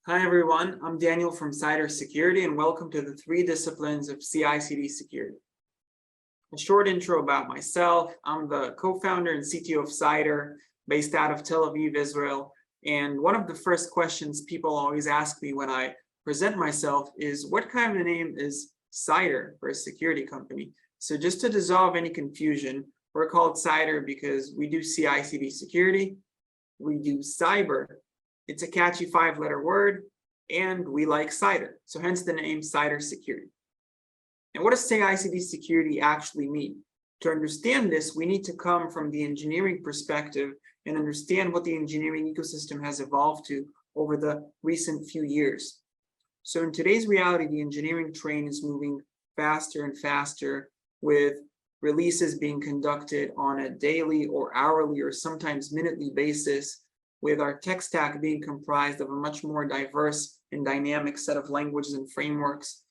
Hi everyone, I'm Daniel from Cider Security and welcome to the 3 disciplines of CI/CD security. A short intro about myself. I'm the co-founder and CTO of Cider, based out of Tel Aviv, Israel. And one of the first questions people always ask me when I present myself is, what kind of a name is Cider for a security company? So just to dissolve any confusion, we're called Cider because we do CI/CD security, we do cyber. It's a catchy 5-letter word, and we like cider. So hence the name Cider Security. And what does CI/CD security actually mean? To understand this, we need to come from the engineering perspective and understand what the engineering ecosystem has evolved to over the recent few years. So in today's reality, the engineering train is moving faster and faster, with releases being conducted on a daily or hourly or sometimes minutely basis, with our tech stack being comprised of a much more diverse and dynamic set of languages and frameworks,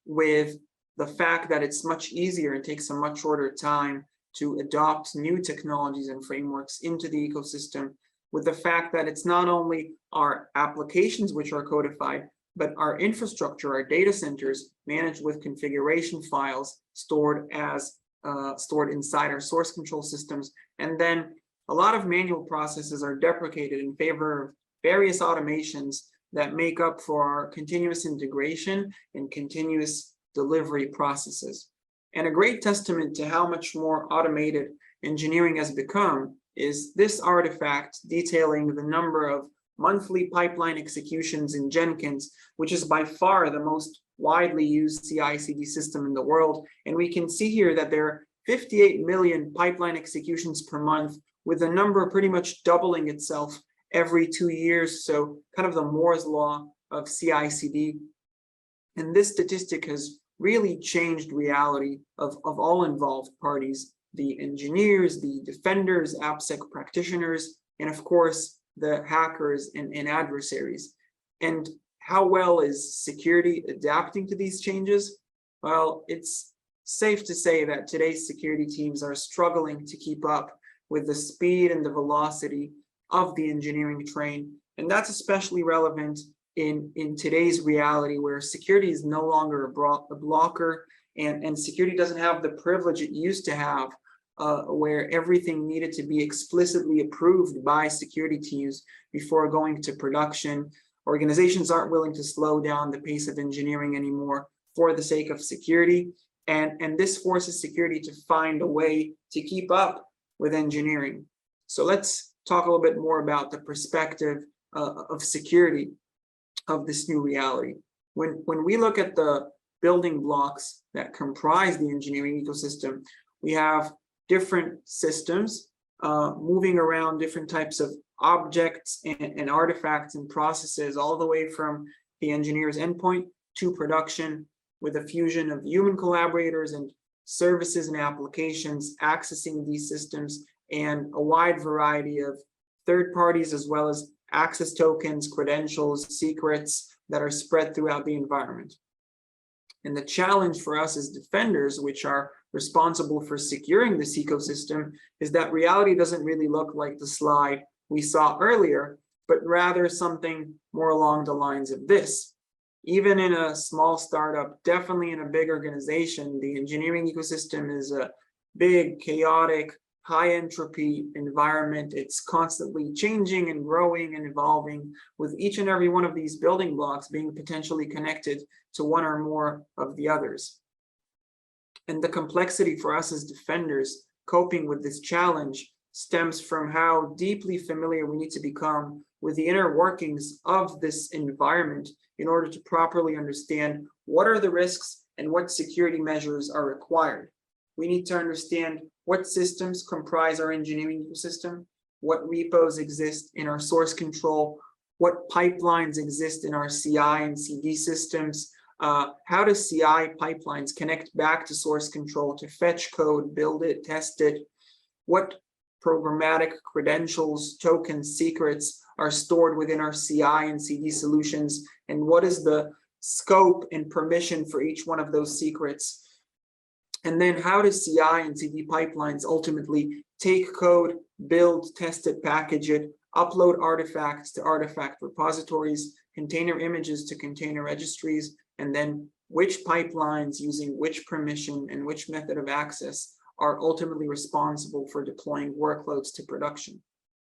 with the fact that it's much easier and takes a much shorter time to adopt new technologies and frameworks into the ecosystem, with the fact that it's not only our applications which are codified, but our infrastructure, our data centers managed with configuration files stored inside our source control systems, and then a lot of manual processes are deprecated in favor of various automations that make up for our continuous integration and continuous delivery processes. And a great testament to how much more automated engineering has become is this artifact detailing the number of monthly pipeline executions in Jenkins, which is by far the most widely used CI/CD system in the world. And we can see here that there are 58 million pipeline executions per month, with the number pretty much doubling itself every 2 years. So kind of the Moore's law of CI/CD. And this statistic has really changed reality of all involved parties, the engineers, the defenders, AppSec practitioners, and of course, the hackers and adversaries. And how well is security adapting to these changes? Well, it's safe to say that today's security teams are struggling to keep up with the speed and the velocity of the engineering train. And that's especially relevant in today's reality, where security is no longer a blocker, and security doesn't have the privilege it used to have, where everything needed to be explicitly approved by security teams before going to production. Organizations aren't willing to slow down the pace of engineering anymore for the sake of security. And this forces security to find a way to keep up with engineering. So let's talk a little bit more about the perspective of security of this new reality. When we look at the building blocks that comprise the engineering ecosystem, we have different systems moving around different types of objects and artifacts and processes, all the way from the engineer's endpoint to production, with a fusion of human collaborators and services and applications accessing these systems, and a wide variety of third parties, as well as access tokens, credentials, secrets that are spread throughout the environment. And the challenge for us as defenders, which are responsible for securing this ecosystem, is that reality doesn't really look like the slide we saw earlier, but rather something more along the lines of this. Even in a small startup, definitely in a big organization, the engineering ecosystem is a big, chaotic, high entropy environment. It's constantly changing and growing and evolving, with each and every one of these building blocks being potentially connected to one or more of the others. And the complexity for us as defenders coping with this challenge stems from how deeply familiar we need to become with the inner workings of this environment in order to properly understand what are the risks and what security measures are required. We need to understand what systems comprise our engineering ecosystem, what repos exist in our source control, what pipelines exist in our CI and CD systems, how do CI pipelines connect back to source control to fetch code, build it, test it, what programmatic credentials, tokens, secrets are stored within our CI and CD solutions, and what is the scope and permission for each one of those secrets. And then how do CI and CD pipelines ultimately take code, build, test it, package it, upload artifacts to artifact repositories, container images to container registries, and then which pipelines using which permission and which method of access are ultimately responsible for deploying workloads to production.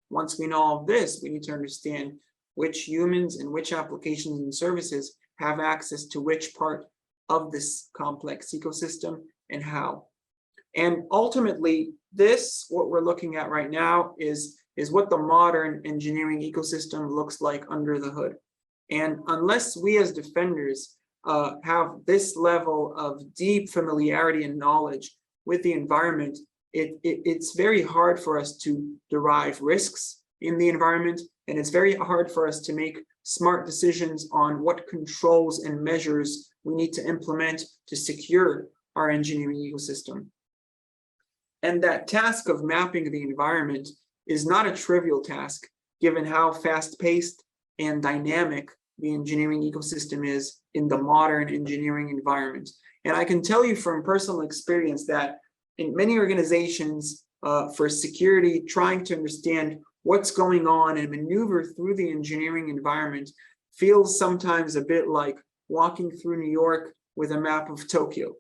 Once we know all of this, we need to understand which humans and which applications and services have access to which part of this complex ecosystem and how. And ultimately, what we're looking at right now is what the modern engineering ecosystem looks like under the hood. And unless we as defenders have this level of deep familiarity and knowledge with the environment, it's very hard for us to derive risks in the environment, and it's very hard for us to make smart decisions on what controls and measures we need to implement to secure our engineering ecosystem. And that task of mapping the environment is not a trivial task, given how fast-paced and dynamic the engineering ecosystem is in the modern engineering environment. And I can tell you from personal experience that in many organizations for security, trying to understand what's going on and maneuver through the engineering environment feels sometimes a bit like walking through New York with a map of Tokyo,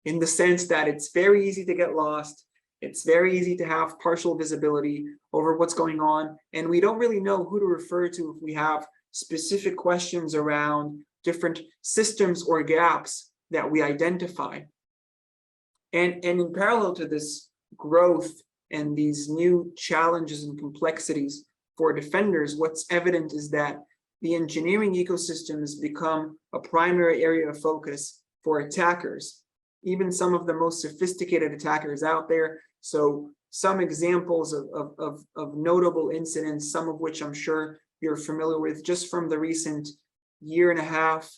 in the sense that it's very easy to get lost. It's very easy to have partial visibility over what's going on, and we don't really know who to refer to if we have specific questions around different systems or gaps that we identify. And in parallel to this growth and these new challenges and complexities for defenders, what's evident is that the engineering ecosystem has become a primary area of focus for attackers, even some of the most sophisticated attackers out there. So some examples of notable incidents, some of which I'm sure you're familiar with just from the recent year and a half,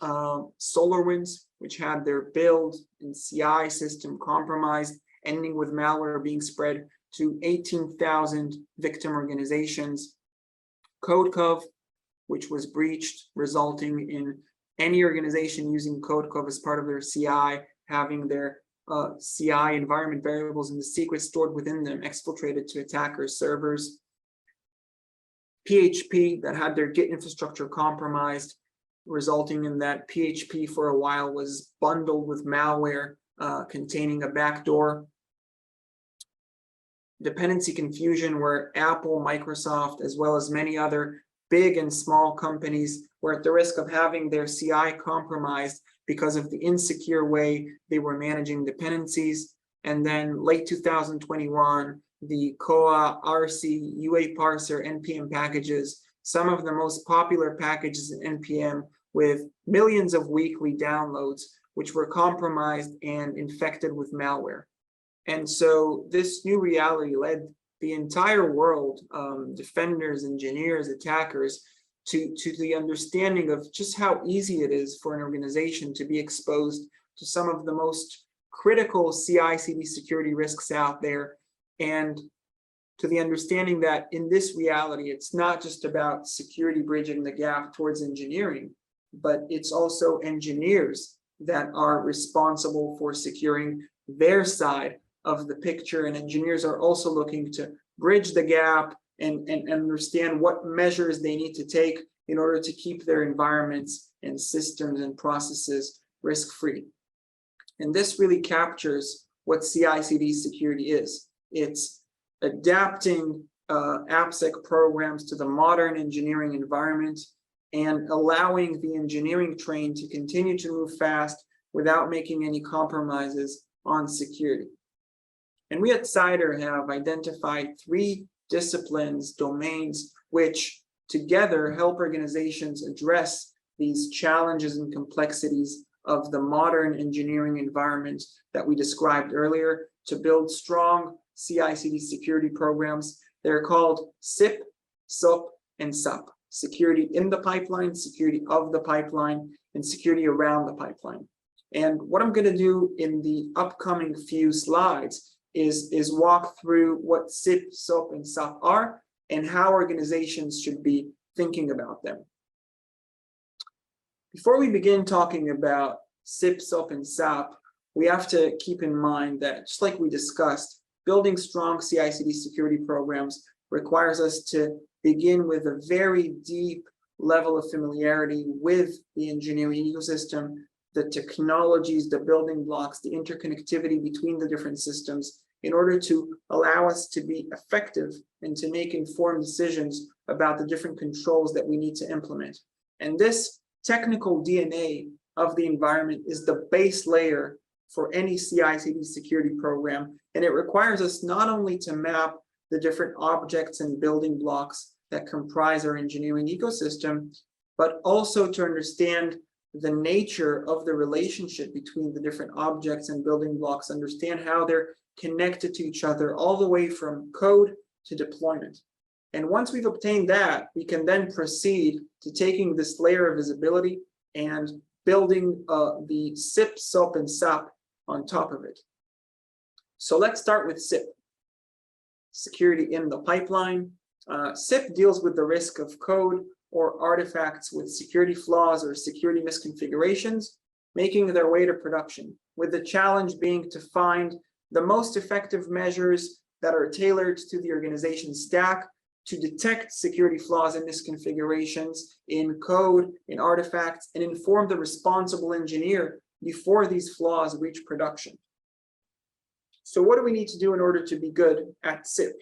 SolarWinds, which had their build and CI system compromised, ending with malware being spread to 18,000 victim organizations. CodeCov, which was breached, resulting in any organization using CodeCov as part of their CI having their CI environment variables and the secrets stored within them exfiltrated to attackers' servers. PHP, that had their Git infrastructure compromised, resulting in that PHP for a while was bundled with malware containing a backdoor. Dependency confusion, where Apple, Microsoft, as well as many other big and small companies were at the risk of having their CI compromised because of the insecure way they were managing dependencies. And then late 2021, the Koa, RC, UA parser, NPM packages, some of the most popular packages in NPM with millions of weekly downloads, which were compromised and infected with malware. And so this new reality led the entire world, defenders, engineers, attackers, to the understanding of just how easy it is for an organization to be exposed to some of the most critical CI/CD security risks out there, and to the understanding that in this reality, it's not just about security bridging the gap towards engineering, but it's also engineers that are responsible for securing their side of the picture, and engineers are also looking to bridge the gap and understand what measures they need to take in order to keep their environments and systems and processes risk-free. And this really captures what CI/CD security is. It's adapting AppSec programs to the modern engineering environment and allowing the engineering train to continue to move fast without making any compromises on security. And we at Cider have identified 3 disciplines, domains, which together help organizations address these challenges and complexities of the modern engineering environment that we described earlier to build strong CI/CD security programs. They're called SIP, SOP, and SAP. Security in the pipeline, security of the pipeline, and security around the pipeline. And what I'm going to do in the upcoming few slides is walk through what SIP, SOP, and SAP are and how organizations should be thinking about them. Before we begin talking about SIP, SOP, and SAP, we have to keep in mind that, just like we discussed, building strong CI/CD security programs requires us to begin with a very deep level of familiarity with the engineering ecosystem, the technologies, the building blocks, the interconnectivity between the different systems, in order to allow us to be effective and to make informed decisions about the different controls that we need to implement. And this technical DNA of the environment is the base layer for any CI/CD security program. And it requires us not only to map the different objects and building blocks that comprise our engineering ecosystem, but also to understand the nature of the relationship between the different objects and building blocks, understand how they're connected to each other all the way from code to deployment. And once we've obtained that, we can then proceed to taking this layer of visibility and building the SIP, SOP, and SAP on top of it. So let's start with SIP, security in the pipeline. SIP deals with the risk of code or artifacts with security flaws or security misconfigurations making their way to production, with the challenge being to find the most effective measures that are tailored to the organization stack to detect security flaws and misconfigurations in code, in artifacts, and inform the responsible engineer before these flaws reach production. So what do we need to do in order to be good at SIP?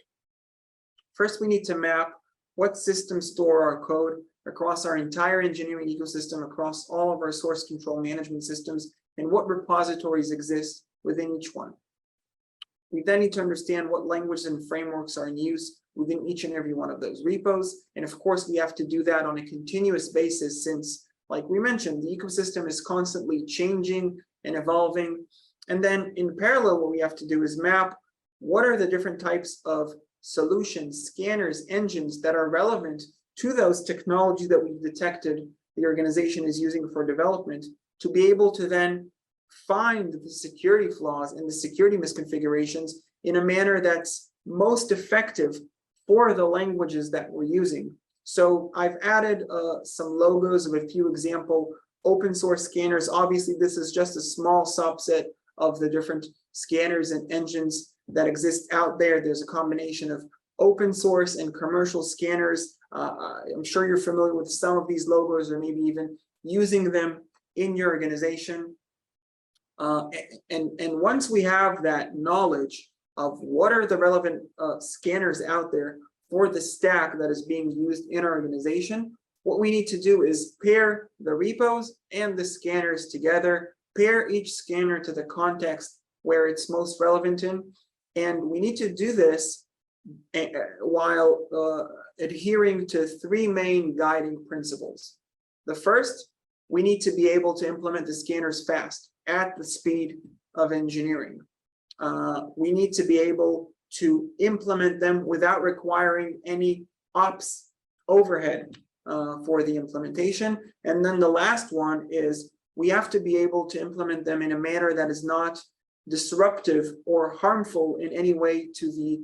First, we need to map what systems store our code across our entire engineering ecosystem, across all of our source control management systems, and what repositories exist within each one. We then need to understand what languages and frameworks are in use within each and every one of those repos. And of course, we have to do that on a continuous basis since, like we mentioned, the ecosystem is constantly changing and evolving. And then in parallel, what we have to do is map what are the different types of solutions, scanners, engines that are relevant to those technologies that we've detected the organization is using for development, to be able to then find the security flaws and the security misconfigurations in a manner that's most effective for the languages that we're using. So I've added some logos of a few example open source scanners. Obviously, this is just a small subset of the different scanners and engines that exist out there. There's a combination of open source and commercial scanners. I'm sure you're familiar with some of these logos or maybe even using them in your organization. And once we have that knowledge of what are the relevant scanners out there for the stack that is being used in our organization, what we need to do is pair the repos and the scanners together, pair each scanner to the context where it's most relevant in. And we need to do this while adhering to three main guiding principles. The first, we need to be able to implement the scanners fast at the speed of engineering. We need to be able to implement them without requiring any ops overhead for the implementation. And then the last one is we have to be able to implement them in a manner that is not disruptive or harmful in any way to the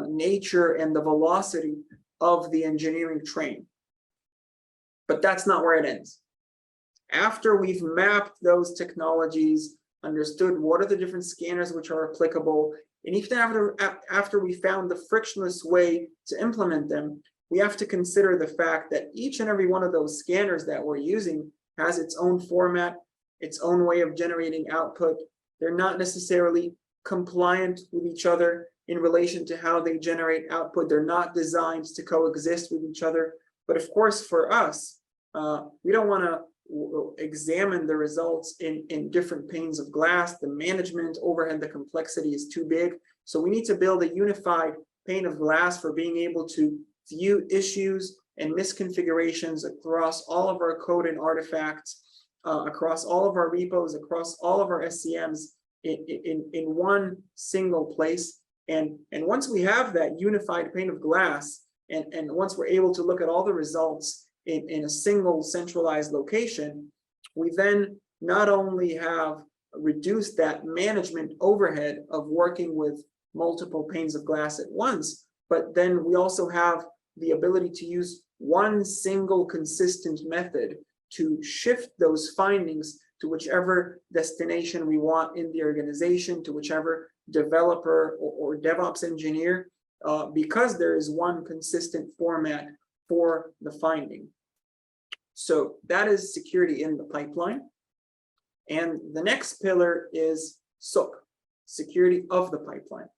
nature and the velocity of the engineering train. But that's not where it ends. After we've mapped those technologies, understood what are the different scanners which are applicable, and even after we found the frictionless way to implement them, we have to consider the fact that each and every one of those scanners that we're using has its own format, its own way of generating output. They're not necessarily compliant with each other in relation to how they generate output. They're not designed to coexist with each other. But of course, for us, we don't want to examine the results in different panes of glass. The management overhead, the complexity is too big. So we need to build a unified pane of glass for being able to view issues and misconfigurations across all of our code and artifacts, across all of our repos, across all of our SCMs in one single place. And once we have that unified pane of glass, and once we're able to look at all the results in a single centralized location, we then not only have reduced that management overhead of working with multiple panes of glass at once, but then we also have the ability to use one single consistent method to shift those findings to whichever destination we want in the organization, to whichever developer or DevOps engineer because there is one consistent format for the finding. So that is security in the pipeline. And the next pillar is SOAP, security of the pipeline.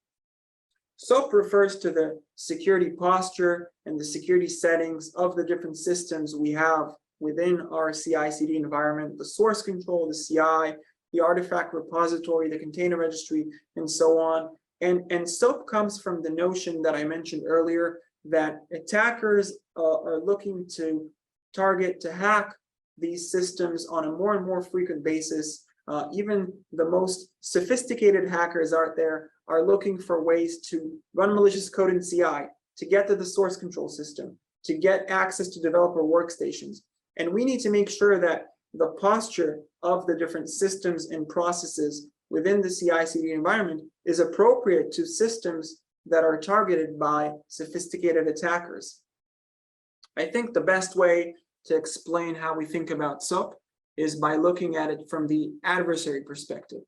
SOAP refers to the security posture and the security settings of the different systems we have within our CI/CD environment, the source control, the CI, the artifact repository, the container registry, and so on. And SOAP comes from the notion that I mentioned earlier that attackers are looking to target, to hack these systems on a more and more frequent basis. Even the most sophisticated hackers out there are looking for ways to run malicious code in CI, to get to the source control system, to get access to developer workstations. And we need to make sure that the posture of the different systems and processes within the CI/CD environment is appropriate to systems that are targeted by sophisticated attackers. I think the best way to explain how we think about SOAP is by looking at it from the adversary perspective.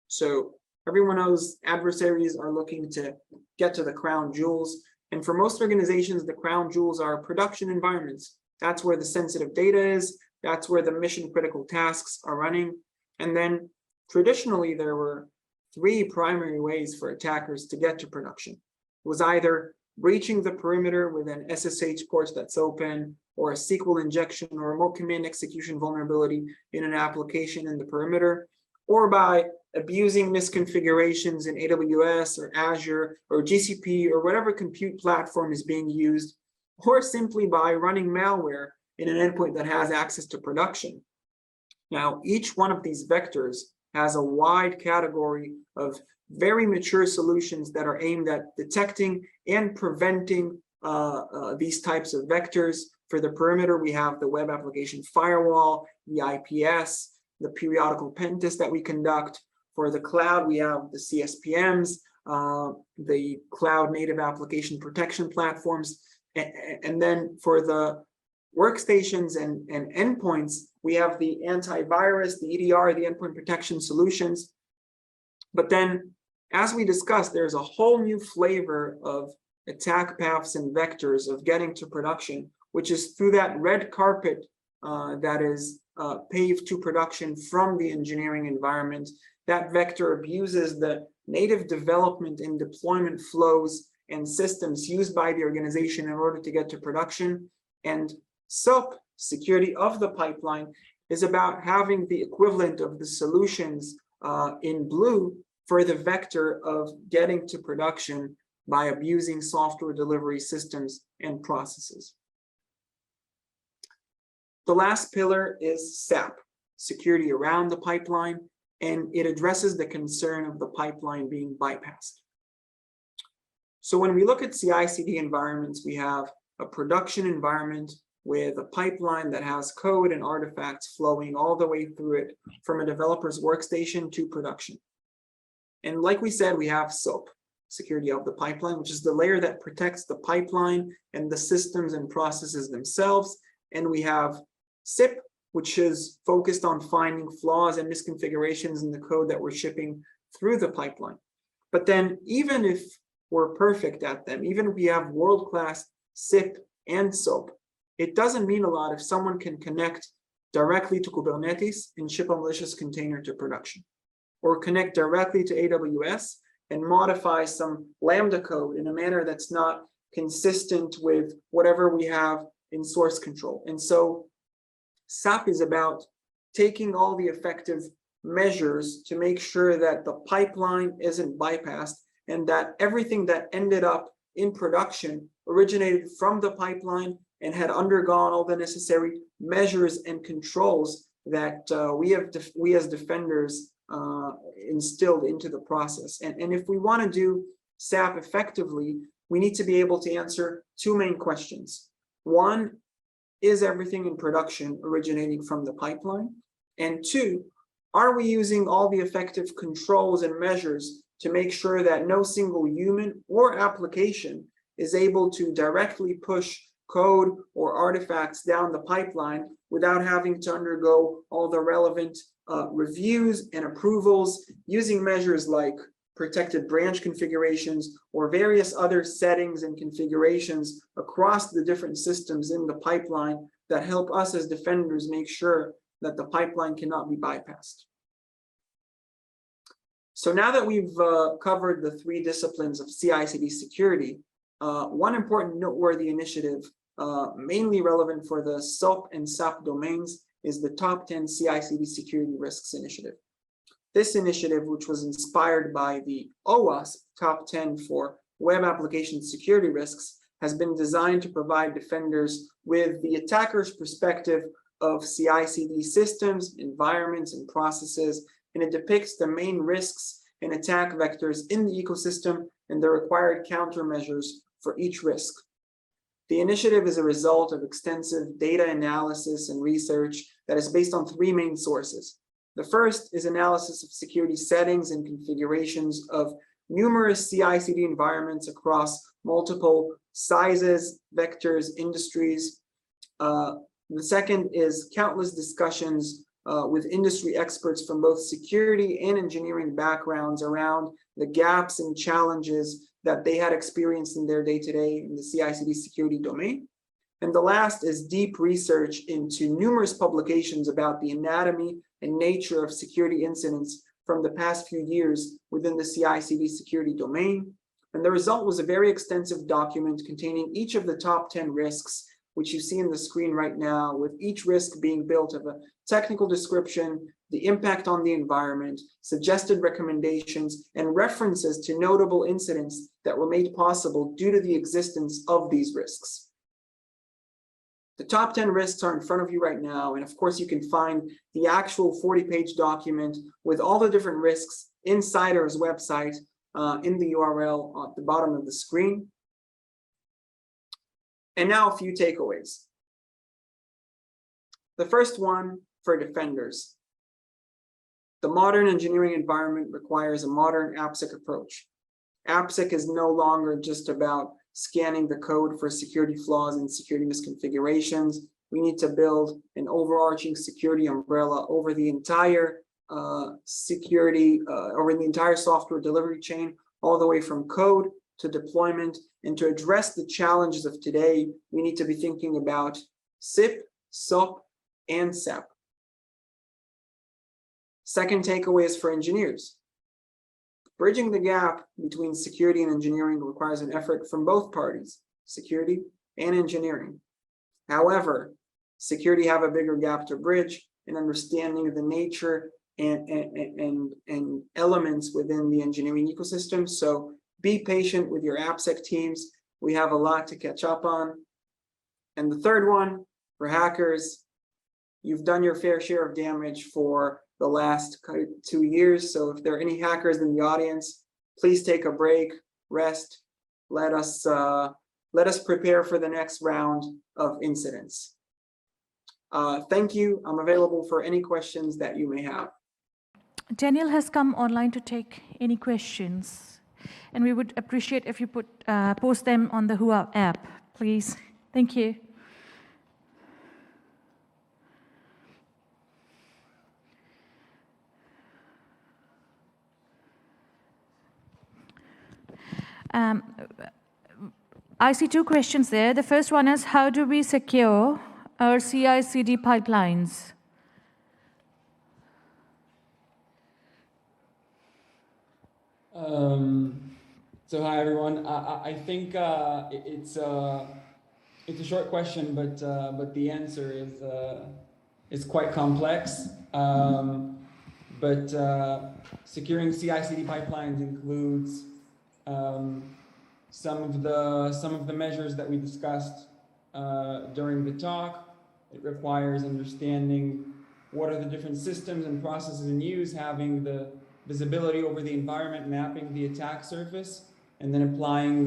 So everyone knows adversaries are looking to get to the crown jewels. And for most organizations, the crown jewels are production environments. That's where the sensitive data is. That's where the mission critical tasks are running. And then traditionally, there were three primary ways for attackers to get to production. It was either breaching the perimeter with an SSH port that's open, or a SQL injection or remote command execution vulnerability in an application in the perimeter, or by abusing misconfigurations in AWS or Azure or GCP or whatever compute platform is being used, or simply by running malware in an endpoint that has access to production. Now, each one of these vectors has a wide category of very mature solutions that are aimed at detecting and preventing these types of vectors. For the perimeter, we have the web application firewall, the IPS, the periodical pen test that we conduct. For the cloud, we have the CSPMs, the cloud native application protection platforms. And then for the workstations and endpoints, we have the antivirus, the EDR, the endpoint protection solutions. But then, as we discussed, there's a whole new flavor of attack paths and vectors of getting to production, which is through that red carpet that is paved to production from the engineering environment. That vector abuses the native development and deployment flows and systems used by the organization in order to get to production. And SOAP, security of the pipeline, is about having the equivalent of the solutions in blue for the vector of getting to production by abusing software delivery systems and processes. The last pillar is SAP, security around the pipeline, and it addresses the concern of the pipeline being bypassed. So when we look at CI/CD environments, we have a production environment with a pipeline that has code and artifacts flowing all the way through it from a developer's workstation to production. And like we said, we have SOAP, security of the pipeline, which is the layer that protects the pipeline and the systems and processes themselves. And we have SIP, which is focused on finding flaws and misconfigurations in the code that we're shipping through the pipeline. But then even if we're perfect at them, even if we have world-class SIP and SOAP, it doesn't mean a lot if someone can connect directly to Kubernetes and ship a malicious container to production, or connect directly to AWS and modify some Lambda code in a manner that's not consistent with whatever we have in source control. And so SAP is about taking all the effective measures to make sure that the pipeline isn't bypassed and that everything that ended up in production originated from the pipeline and had undergone all the necessary measures and controls that we as defenders instilled into the process. And if we want to do SAP effectively, we need to be able to answer two main questions. One, is everything in production originating from the pipeline? And two, are we using all the effective controls and measures to make sure that no single human or application is able to directly push code or artifacts down the pipeline without having to undergo all the relevant reviews and approvals using measures like protected branch configurations, or various other settings and configurations across the different systems in the pipeline that help us as defenders make sure that the pipeline cannot be bypassed. So now that we've covered the three disciplines of CI/CD security, one important noteworthy initiative, mainly relevant for the SOP and SAP domains, is the Top 10 CI/CD Security Risks Initiative. This initiative, which was inspired by the OWASP Top 10 for Web Application Security Risks, has been designed to provide defenders with the attacker's perspective of CI/CD systems, environments, and processes, and it depicts the main risks and attack vectors in the ecosystem and the required countermeasures for each risk. The initiative is a result of extensive data analysis and research that is based on three main sources. The first is analysis of security settings and configurations of numerous CI/CD environments across multiple sizes, vectors, industries. The second is countless discussions with industry experts from both security and engineering backgrounds around the gaps and challenges that they had experienced in their day-to-day in the CI/CD security domain. And the last is deep research into numerous publications about the anatomy and nature of security incidents from the past few years within the CI/CD security domain. And the result was a very extensive document containing each of the top 10 risks, which you see in the screen right now, with each risk being built of a technical description, the impact on the environment, suggested recommendations, and references to notable incidents that were made possible due to the existence of these risks. The top 10 risks are in front of you right now, and of course you can find the actual 40-page document with all the different risks in Cider's website in the URL at the bottom of the screen. And now a few takeaways. The first one for defenders. The modern engineering environment requires a modern AppSec approach. AppSec is no longer just about scanning the code for security flaws and security misconfigurations. We need to build an overarching security umbrella over the entire over the entire software delivery chain, all the way from code to deployment. And to address the challenges of today, we need to be thinking about SIP, SOP, and SAP. Second takeaway is for engineers. Bridging the gap between security and engineering requires an effort from both parties, security and engineering. However, security have a bigger gap to bridge in understanding the nature and elements within the engineering ecosystem. So be patient with your AppSec teams. We have a lot to catch up on. And the third one, for hackers, you've done your fair share of damage for the last 2 years. So if there are any hackers in the audience, please take a break, rest. Let us prepare for the next round of incidents. Thank you. I'm available for any questions that you may have. Daniel has come online to take any questions, and we would appreciate if you post them on the Hua app, please. Thank you. I see two questions there. The first one is, how do we secure our CI/CD pipelines? So hi everyone. I think it's a short question, but the answer is quite complex. But securing CI/CD pipelines includes some of the measures that we discussed during the talk. It requires understanding what are the different systems and processes in use, having the visibility over the environment, mapping the attack surface, and then applying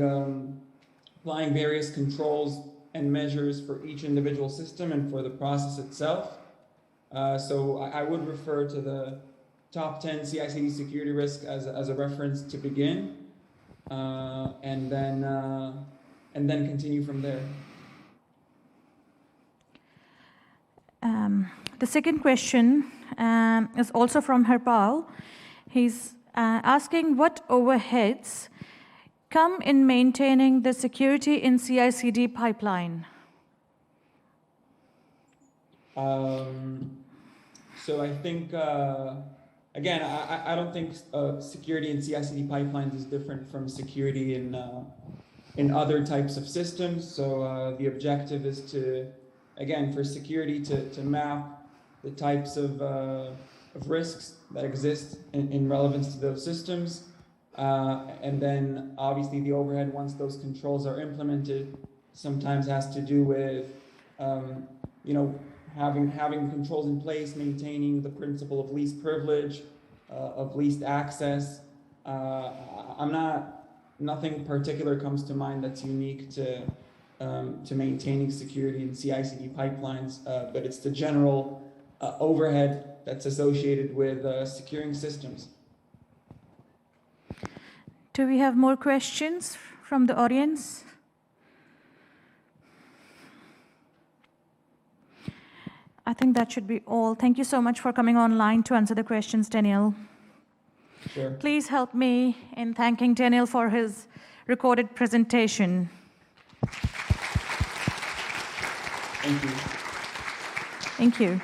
various controls and measures for each individual system and for the process itself. So I would refer to the top 10 CI/CD security risk as a reference to begin, and then continue from there. The second question is also from Harpal. He's asking what overheads come in maintaining the security in CI/CD pipeline. So I think, again, I don't think security in CI/CD pipelines is different from security in other types of systems. So the objective is to, again, for security to map the types of risks that exist in relevance to those systems. And then obviously the overhead, once those controls are implemented, sometimes has to do with, having controls in place, maintaining the principle of least privilege, of least access. Nothing particular comes to mind that's unique to maintaining security in CI/CD pipelines, but it's the general overhead that's associated with securing systems. Do we have more questions from the audience? I think that should be all. Thank you so much for coming online to answer the questions, Daniel. Sure. Please help me in thanking Daniel for his recorded presentation. Thank you. Thank you.